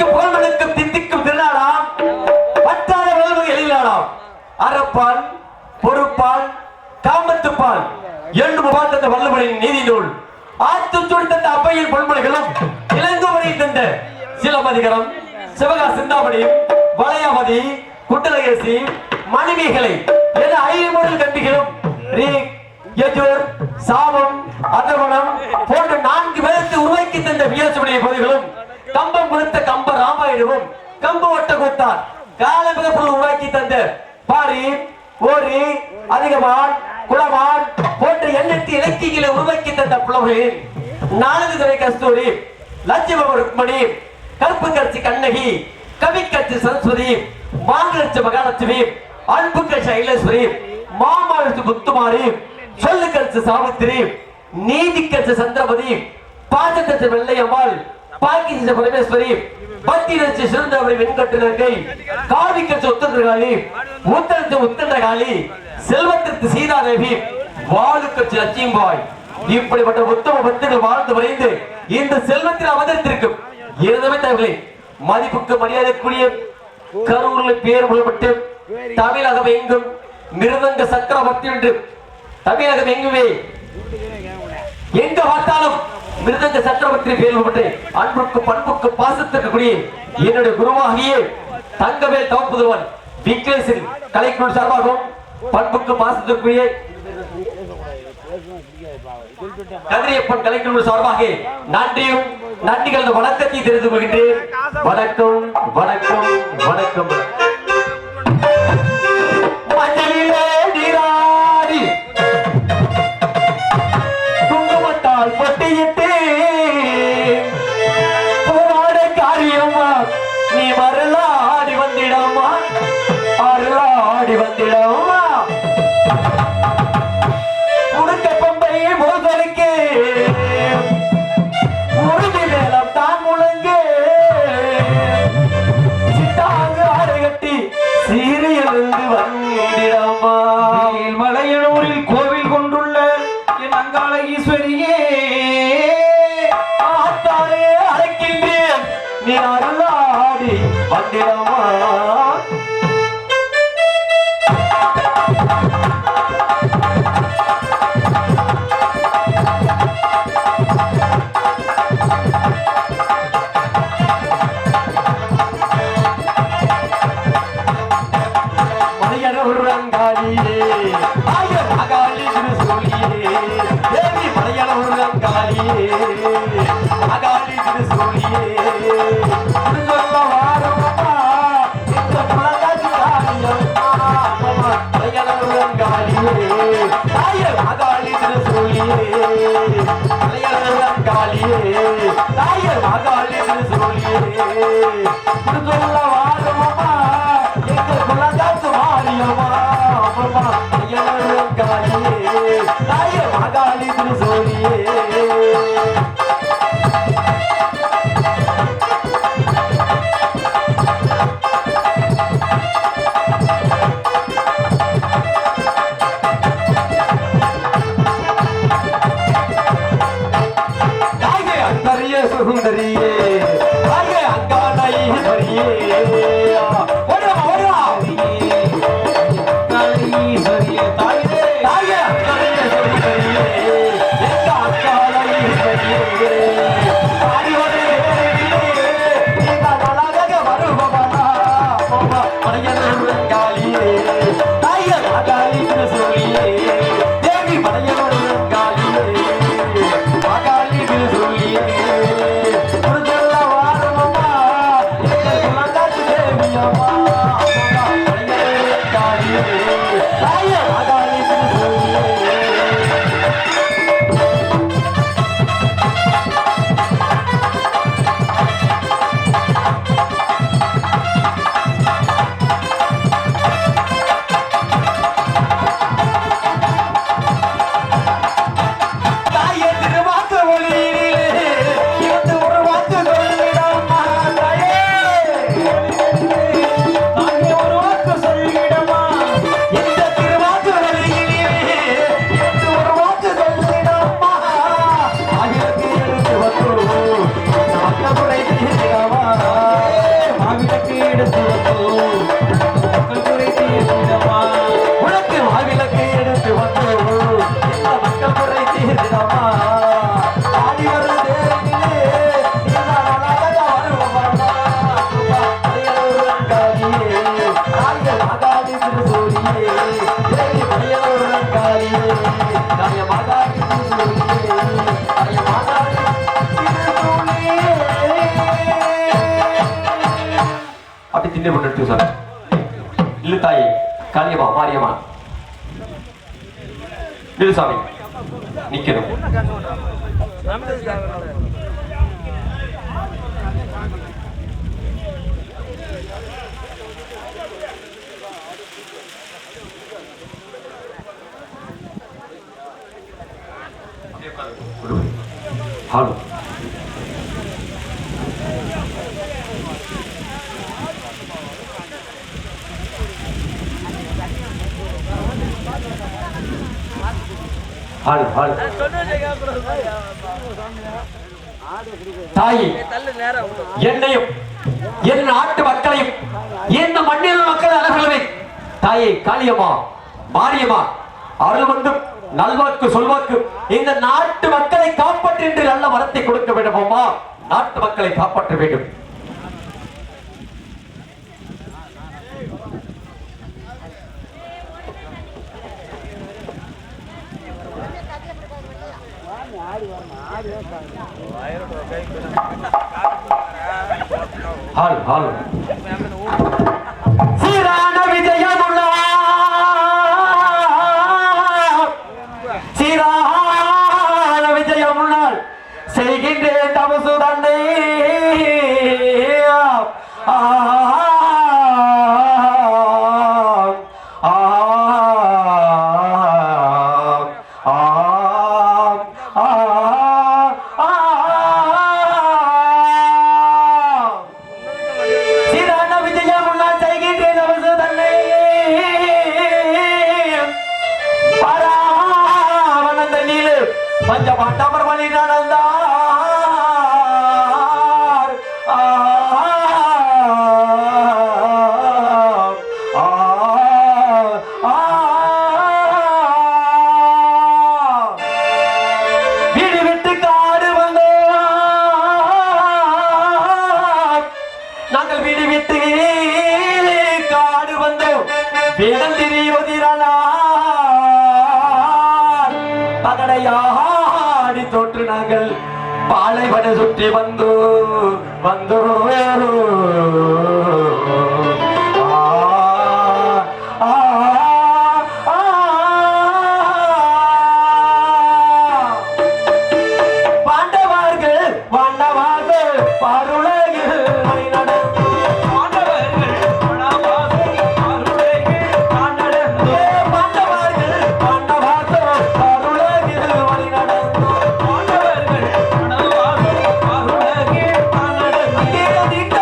தித்திக்கு புகழ்மனுக்கும் தித்திக்கும் திருநாளாம் பட்டாத வளர்வு எழிலாளாம் அறப்பால் பொறுப்பால் காமத்துப்பால் என்று பார்த்த வள்ளுவனின் நீதி நூல் ஆத்துச்சூடி தந்த அப்பையின் பொன்மொழிகளும் இளங்கோவனை தந்த சிலப்பதிகாரம் சிவகா சிந்தாமணி வளையாமதி குட்டலகேசி மணிமேகலை என ஐம்பொருள் கண்டிகளும் யஜுர் சாமம் அதர்வனம் போன்ற 4 வேதத்தை உருவாக்கி தந்த வியாசனுடைய பகுதிகளும் கம்பம் கொடுத்த கம்ப ராமாயணமும் கம்ப ஒட்டகொத்தார் காலமிக பொருள் உருவாக்கி தந்த பாரி ஓரி அதிகமான் குளமான் போன்ற எண்ணெட்டு இலக்கியங்களை உருவாக்கி தந்த புலவர்களின் 4 துறை கஸ்தூரி லட்சுமி ருக்மணி கருப்பு கட்சி கண்ணகி கவி கட்சி சரஸ்வதி மாங்கலட்ச மகாலட்சுமி அன்பு கட்சி ஐலேஸ்வரி மாமாவிற்கு முத்துமாரி சொல்லு கட்சி சாவித்திரி நீதி கட்சி சந்திரபதி பாஜகட்சி வெள்ளையம்மாள் பாக்கிய பரமேஸ்வரி பக்தி கட்சி சிறந்தவரை வெண்கட்டினர்கை காவி கட்சி உத்தரகாளி உத்தரத்து உத்தரகாளி செல்வத்திற்கு சீதாதேவி வாழு கட்சி லட்சியம்பாய் இப்படிப்பட்ட உத்தம பக்தர்கள் வாழ்ந்து வரைந்து இந்த செல்வத்தில் அவதரித்திருக்கும் இருந்தமே தகவலை மதிப்புக்கு மரியாதைக்குரிய கரூரில் பேர் புலப்பட்டு தமிழகம் எங்கும் மிருதங்க சக்கரவர்த்தி என்று தமிழகம் எங்குமே எங்க பார்த்தாலும் மிருதங்க சக்கரவர்த்தி பேர் புலப்பட்டு அன்புக்கு பண்புக்கு பாசத்திற்கு கூடிய என்னுடைய குருவாகிய தங்கவேல் தவப்புதுவன் விக்னேசன் கலைக்குழு சார்பாகவும் பண்புக்கு பாசத்திற்குரிய கதிரியப்பன் கலைக்குழு சார்பாக நன்றியும் நன்றிகளது வணக்கத்தை தெரிந்து கொள்கின்றேன். வணக்கம் வணக்கம் வணக்கம். மஞ்சளிலே நீராடி குங்குமத்தால் பொட்டியிட்டு போராட காரியமா நீ மருளாடி வந்திடமா அருளாடி வந்திடமா மலையனூரில் கோவில் கொண்டுள்ள என் அங்காள ஈஸ்வரியே ஆத்தாரே அழைக்கின்றேன் நீ அருளாடி வந்திடமா சுந்தரியே அங்காள ஈஸ்வரியே தீர்த்திடமா உனக்கு மாவிளக்கு எடுத்து வந்து இந்த மக்கள் குறை தீர்த்திடமா ஆடி வரும் தேரிலே நீதான் அழகா வருவமா பழையனூர் அங்காளியே நாங்கள் மகாடி திருசூரியே தேவி பழையனூர் அங்காளியே நாய மகாடி திருசூரியே நாய மகாடி திருசூரியே அப்படி திண்ணை போட்டு சார் இல்ல தாயே காளியம்மா மாரியம்மா சாமி நிக்கணும் ஹலோ தாயே என்னையும் என் நாட்டு மக்களையும் இந்த மண்ணில் மக்கள் அழகலவை தாயே காளியம்மா மாரியம்மா அருள் கொண்டும் நல்வாக்கு சொல்வாக்கு இந்த நாட்டு மக்களை காப்பாற்று என்று நல்ல வரத்தை கொடுக்க வேண்டுமா நாட்டு மக்களை காப்பாற்ற வேண்டும் சீரான விஜயமுள்ள சீரான விஜயமுள்ளால் செய்கின்றேன் தமசு தன்னை பஞ்சபாண்டவர் வழி நடந்தார் வீடு விட்டு காடு வந்தோம் நாங்கள் வீடு விட்டு காடு வந்தோம் வேதம் திரியோதிரலா பகடையாடி தோற்று நாங்கள் பாலைவன சுற்றி வந்தோ பாண்டவர்கள் பாண்டவார்கள் பாருலகில்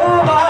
பூவா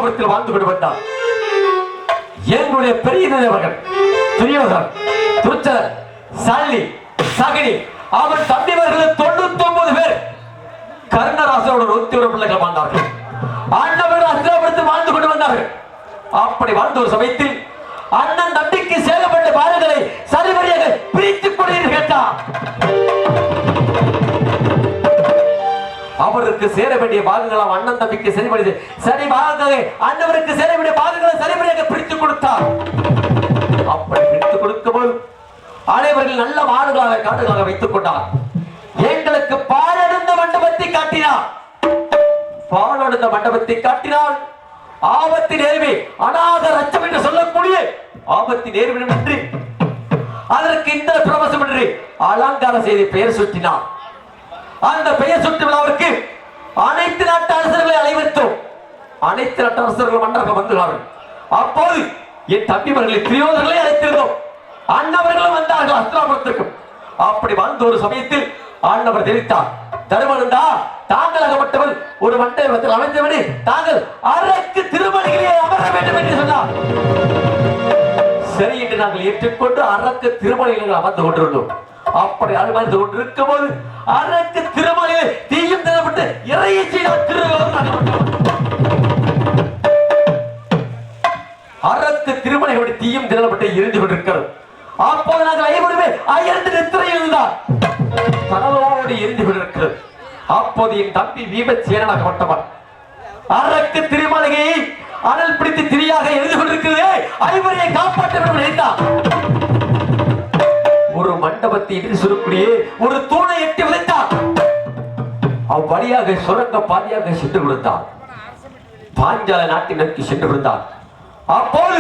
அஸ்தினாபுரத்தில் வாழ்ந்து கொண்டு வந்தார். எங்களுடைய பெரிய அவர்கள் துரியோதனன், துருச்சதன், சல்லி, சகினி, அவன் தம்பிவர்கள் 99 பேர் கர்ணராசனோட 101 பிள்ளைகள் வாழ்ந்தார்கள். அண்ணவர்கள் அஸ்தினாபுரத்தில் வாழ்ந்து கொண்டு வந்தார்கள். அப்படி வாழ்ந்த ஒரு சமயத்தில் அண்ணன் தம்பிக்கு சேகப்பட்ட பாகங்களை சரிவரியாக பிரித்துக் கொண்டு கேட்டார். அவருக்கு சேர வேண்டிய பாகங்களாம் அண்ணன் தம்பிக்கு சரி பாகங்களை அண்ணவருக்கு சேர வேண்டிய பாகங்களை சரிவரியாக பிரித்துக் கொடுத்தார். அப்படி பிரித்துக் கொடுக்கும்போது அனைவர்கள் நல்ல மாடுகளாக காடுகளாக வைத்துக் கொண்டார். எங்களுக்கு பாலடைந்த மண்டபத்தை காட்டினார். பாலடைந்த மண்டபத்தை காட்டினால் ஆபத்து நேர்வே அநாத ரச்சம் என்று சொல்லக்கூடிய ஆபத்து நேர்விடம் என்று அதற்கு இந்த பிரபசம் என்று அலங்கார செய்தி பெயர் சுற்றினார். அந்த பெயர் சுற்று விழாவிற்கு அனைத்து நாட்டு அரசர்களை அழைத்தோம். அனைத்து நாட்டு அரசர்கள் மன்னர்கள் வந்தார்கள். அப்போது என் தம்பிவர்களை துரியோதனர்களை அழைத்திருந்தோம். அண்ணவர்களும் வந்தார்கள் அஸ்தினாபுரத்திற்கும். அப்படி வந்த ஒரு சமயத்தில் ஆண்டவர் தெரிவித்தார், தருமனந்தா தாங்கள் அகப்பட்டவன் ஒரு மண்டபத்தில் அமைந்தவனே தாங்கள் அரக்கு திருமணிகளே அமர வேண்டும் என்று சொன்னார். சரி என்று நாங்கள் ஏற்றுக்கொண்டு அரக்கு திருமணிகள் அமர்ந்து கொண்டிருந்தோம். அப்படி அமர்ந்து கொண்டிருக்கும் போது அரக்கு திருமணியில் தீயும் தரப்பட்டு இறைச்சி அரக்கு திருமணியோடு தீயும் திரளப்பட்டு இருந்து கொண்டிருக்கிறது. அப்போது நாங்கள் ஐவருமே அயர்ந்து நித்திரையில் இருந்தார். கனவோடு எரிந்து கொண்டிருக்கிறது. அப்போது என் தம்பி வீமசேனனாகப்பட்டவன் அரக்கு திருமலையை அனல் பிடித்து திரியாக எரிந்து கொண்டிருக்கிறது. ஐவரையை காப்பாற்ற வேண்டும் நினைத்தார். ஒரு மண்டபத்தை எதிர் சுருக்கூடிய ஒரு தூணை எட்டி விதைத்தார். அவ்வழியாக சுரங்க பாதியாக சென்று கொடுத்தார். பாஞ்சால நாட்டை நோக்கி சென்று கொடுத்தார். அப்போது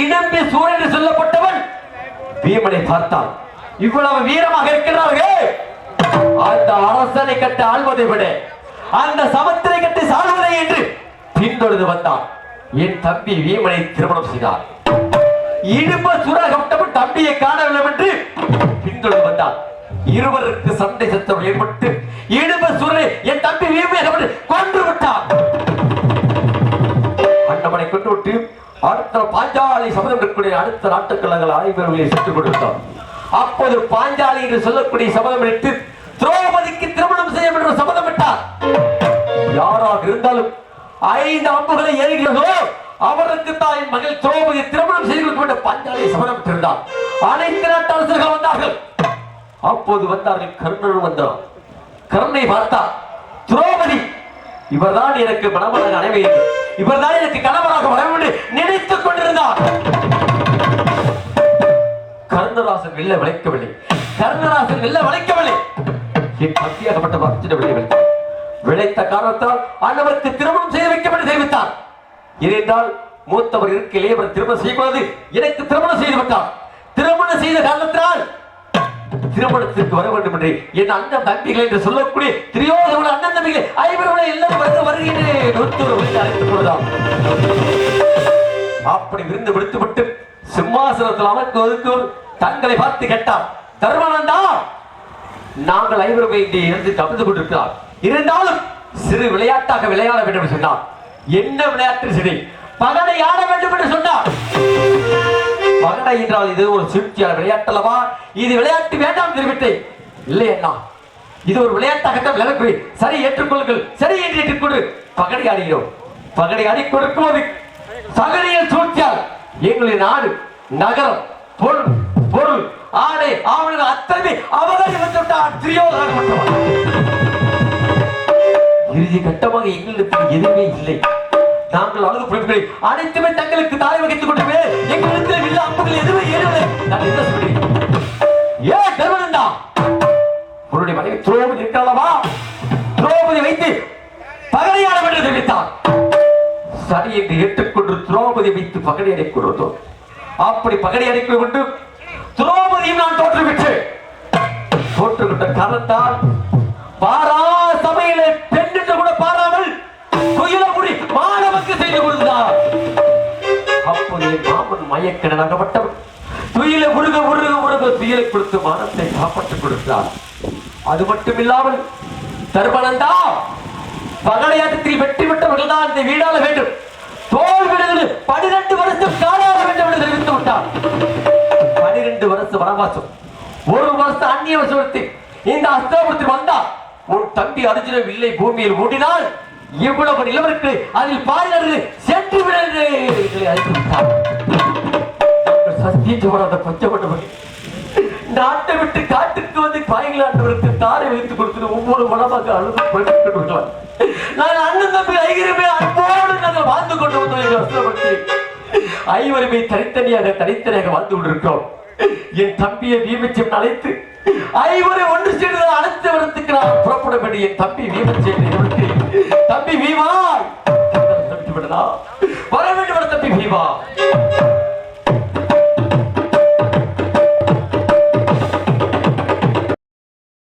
இடம்பி சூரியன் என்று சொல்லப்பட்டவன் பீமனை பார்த்தான். இவ்வளவு வீரமாக இருக்கிறார்கள். அந்த அரசனை கட்ட ஆள்வதை விட அந்த சமுத்திரை கட்டி சாழ்வதை என்று பின்தொடர்ந்து வந்தான். என் தம்பி வீமனை திருமணம் செய்தார். இடும்ப சூராகப்பட்டவன் தம்பியை காணவில்லை என்று பின்தொடர்ந்து வந்தான். இருவருக்கு சண்டை சத்தம் ஏற்பட்டு இடும்ப சூரனை என் தம்பி வீமையை கொன்று விட்டான். அண்ணவனை கொண்டு விட்டு அடுத்த பாஞ்சாலி சபதம் இருக்கக்கூடிய அடுத்த நாட்டுக்கழகங்கள் ஆய்வர்களை சுட்டுக் கொடுத்தார். அப்போது பாஞ்சாலி என்று சொல்லக்கூடிய சபதம் எடுத்து திரௌபதிக்கு திருமணம் செய்ய என்ற சபதம் விட்டார். யாராக இருந்தாலும் 5 அம்புகளை ஏறிகளோ அவருக்கு தான் என் மகள் திரௌபதி திருமணம் செய்து கொடுக்க பாஞ்சாலி சபதம் விட்டிருந்தார். அனைத்து நாட்டு அரசர்கள் வந்தார்கள். அப்போது வந்தார்கள். கர்ணன் வந்தார். கர்ணனை பார்த்தார். திரௌபதி இவர்தான் எனக்கு மணமகன் அனைவே, இவர்தான் எனக்கு கணவராக வர வேண்டும் நினைத்துக் கொண்டிருந்தார். கர்ணராசன் வெல்ல விளைக்கவில்லை. கர்ணராசன் வெல்ல விளைக்கவில்லை. என் பக்தியாகப்பட்ட பக்தியிட விளைத்த காரணத்தால் அண்ணவருக்கு திருமணம் செய்து வைக்கப்பட்டு தெரிவித்தார். ஏனென்றால் மூத்தவர் இருக்க இளையவர் திருமணம் செய்வது எனக்கு திருமணம் செய்து விட்டார். திருமணம் செய்த காரணத்தினால் திருமணத்திற்கு வர வேண்டும் என்று என் அண்ணன் தம்பிகள் என்று சொல்லக்கூடிய துரியோதனன் அண்ணன் தம்பிகள் ஐவரோட எல்லாரும் வருகின்றேன் அழைத்துக் கொள்ளலாம். அப்படி விருந்து விடுத்துவிட்டு சிம்மாசனத்தில் அமர்ந்து தங்களை பார்த்து கேட்டார், தர்மனந்தா நாங்கள் ஐவரும் இங்கே இருந்து கவிழ்ந்து கொண்டிருக்கிறார். இருந்தாலும் சிறு விளையாட்டாக விளையாட வேண்டும் என்று சொன்னார். என்ன விளையாட்டு? சரி பகடை ஆட வேண்டும் என்று சொன்னார். பகடை என்றால் இது ஒரு சூழ்ச்சியான விளையாட்டல்லவா? இது விளையாட்டு வேண்டாம் தெரிவித்தேன். இல்லை அண்ணா, இது ஒரு விளையாட்டாக விளையாட்டு. சரி ஏற்றுக்கொள்ளுங்கள். சரி என்று ஏற்றுக்கொண்டு பகடை ஆடுகிறோம். பகடை ஆடிக்கொண்டிருக்கும் போது சகடியில் சூழ்ச்சியால் எங்களின் நாடு நகரம் பொருள் ஆடை ஆவணங்கள் அத்தனை அவர்கள் வந்துவிட்டார். துரியோதனன் இறுதி கட்டமாக எங்களுக்கு எதுவுமே இல்லை. நாங்கள் அழகு பொருட்களை அனைத்துமே தங்களுக்கு தாரை வகித்துக் கொண்டுமே எங்களிடத்தில் இல்ல அம்புகள் எதுவுமே ஏறவில்லை. நான் என்ன சொல்றேன்? ஏன் தர்மனந்தா உன்னுடைய மனைவி திரௌபதி இருக்கிறாளவா? திரௌபதி வைத்து பகடையாட வேண்டும் தெரிவித்தார். சரி என்று ஏற்றுக்கொண்டு திரௌபதி வைத்து பகடை அடைக் கொண்டோம். அப்படி பகடை அடைக் கொண்டு திரௌபதியும் நான் தோற்றுவிட்டேன். தோற்றுவிட்ட காரணத்தால் பாரா சபையில பெண் என்று கூட பாராமல் குயிலமுடி மாணவருக்கு செய்து கொடுத்தார். அப்போது என் மாமன் மயக்கணப்பட்டவர் துயில முருக முருக முருக துயிலை கொடுத்து மானத்தை காப்பாற்றிக் கொடுத்தார். அது மட்டுமில்லாமல் தர்மனந்தா பகடையாட்டத்தில் வெற்றி பெற்றவர்கள் தான் இந்த வீடாள வேண்டும். தோல் விடுதல் 12 வருஷம் காலாவதி என்று தெரிவித்து விட்டார். 12 வருஷம் வனவாசம், 1 வருஷம் அந்நிய வசூலத்தை இந்த அஸ்தினாபுரத்தில் வந்தால் உன் தம்பி அர்ஜுன வில்லை பூமியில் மூடினால் இவ்வளவு நிலவருக்கு அதில் பாரினர்கள் சென்று விட அழைத்து விட்டார். சத்தியம் வராத பஞ்சமண்டபம் நாட்டை விட்டு காட்டுக்கு வந்து காய்களாண்டவருக்கு தாரை வைத்துக் கொடுத்து ஒவ்வொரு மனமாக அழுது கொண்டிருக்கிறார். நாங்கள் அண்ணன் தம்பி ஐவருமே அன்போடு நாங்கள் வாழ்ந்து கொண்டு வந்தோம். எங்கள் அஸ்தினாபுரத்தில் ஐவருமே தனித்தனியாக வாழ்ந்து கொண்டிருக்கிறோம். என் தம்பியை வீமச்சம் அழைத்து ஐவரை ஒன்று சேர்ந்து அழைத்து வரத்துக்கு நான் புறப்பட வேண்டிய என் தம்பி வீமச்சம் தம்பி வீமா விடலாம்.